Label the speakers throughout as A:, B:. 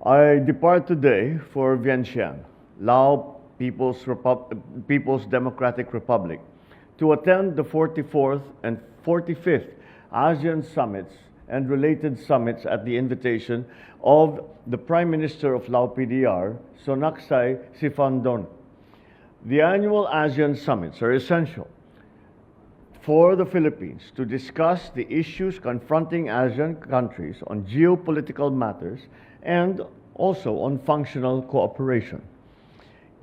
A: I depart today for Vientiane, Lao People's Democratic Republic, to attend the 44th and 45th ASEAN Summits and related summits at the invitation of the Prime Minister of Lao PDR, Sonaksay Sifandon. The annual ASEAN Summits are essential for the Philippines to discuss the issues confronting ASEAN countries on geopolitical matters and also on functional cooperation.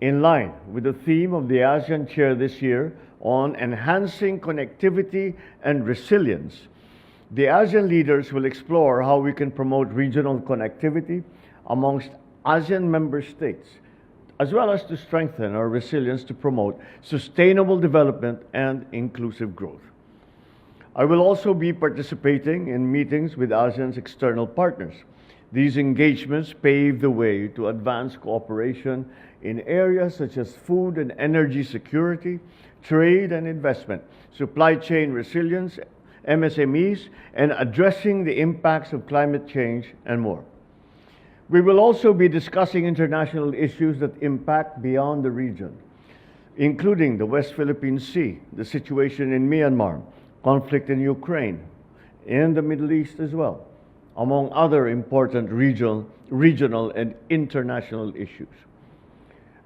A: In line with the theme of the ASEAN Chair this year on enhancing connectivity and resilience, the ASEAN leaders will explore how we can promote regional connectivity amongst ASEAN member states, as well as to strengthen our resilience to promote sustainable development and inclusive growth. I will also be participating in meetings with ASEAN's external partners. These engagements pave the way to advance cooperation in areas such as food and energy security, trade and investment, supply chain resilience, MSMEs, and addressing the impacts of climate change and more. We will also be discussing international issues that impact beyond the region, including the West Philippine Sea, the situation in Myanmar, conflict in Ukraine, and the Middle East as well, among other important regional and international issues.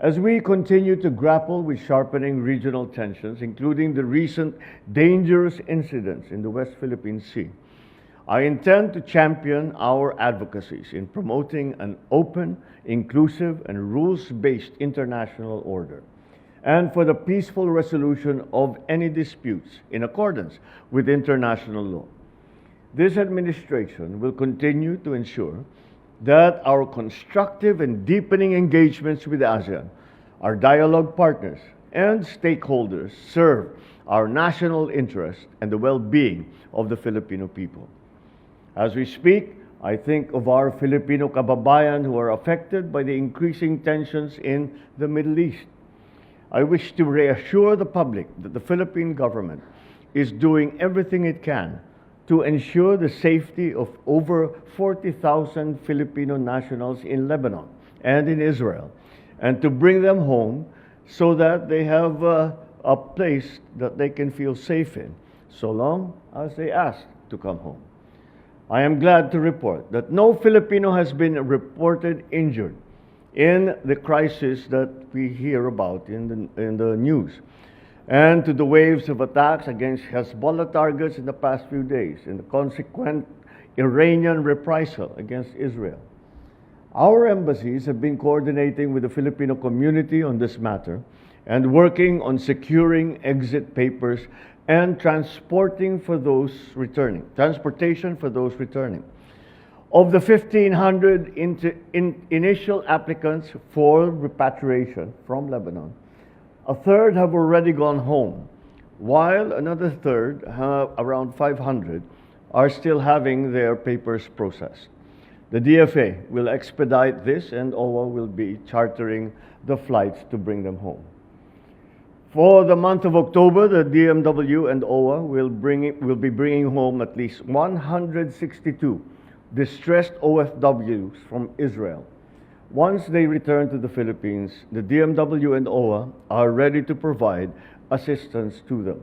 A: As we continue to grapple with sharpening regional tensions, including the recent dangerous incidents in the West Philippine Sea, I intend to champion our advocacies in promoting an open, inclusive, and rules-based international order, and for the peaceful resolution of any disputes in accordance with international law. This administration will continue to ensure that our constructive and deepening engagements with ASEAN, our dialogue partners, and stakeholders serve our national interest and the well-being of the Filipino people. As we speak, I think of our Filipino kababayan who are affected by the increasing tensions in the Middle East. I wish to reassure the public that the Philippine government is doing everything it can to ensure the safety of over 40,000 Filipino nationals in Lebanon and in Israel, and to bring them home so that they have a place that they can feel safe in, so long as they ask to come home. I am glad to report that no Filipino has been reported injured in the crisis that we hear about in the news, and to the waves of attacks against Hezbollah targets in the past few days, and the consequent Iranian reprisal against Israel. Our embassies have been coordinating with the Filipino community on this matter and working on securing exit papers and transportation for those returning. Of the 1,500 initial applicants for repatriation from Lebanon, a third have already gone home, while another third, around 500, are still having their papers processed. The DFA will expedite this, and OWA will be chartering the flights to bring them home. For the month of October, the DMW and OWA will be bringing home at least 162 distressed OFWs from Israel. Once they return to the Philippines, the DMW and OWA are ready to provide assistance to them.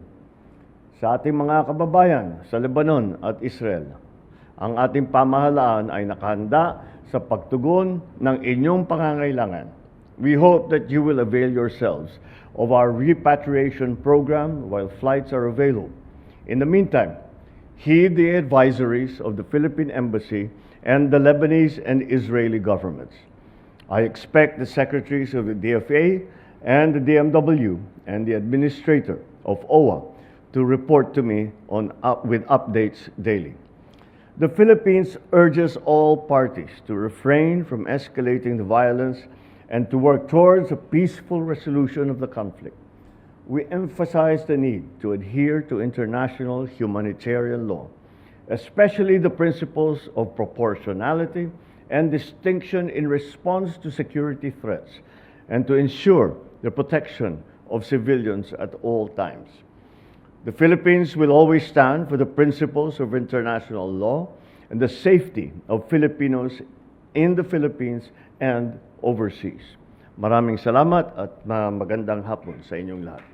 A: Sa ating mga kababayan sa Lebanon at Israel, ang ating pamahalaan ay nakahanda sa pagtugon ng inyong pangangailangan. We hope that you will avail yourselves of our repatriation program while flights are available. In the meantime, heed the advisories of the Philippine Embassy and the Lebanese and Israeli governments. I expect the secretaries of the DFA and the DMW and the administrator of OWA to report to me with updates daily. The Philippines urges all parties to refrain from escalating the violence and to work towards a peaceful resolution of the conflict. We emphasize the need to adhere to international humanitarian law, especially the principles of proportionality and distinction in response to security threats, and to ensure the protection of civilians at all times. The Philippines will always stand for the principles of international law and the safety of Filipinos in the Philippines and overseas. Maraming salamat at magandang hapon sa inyong lahat.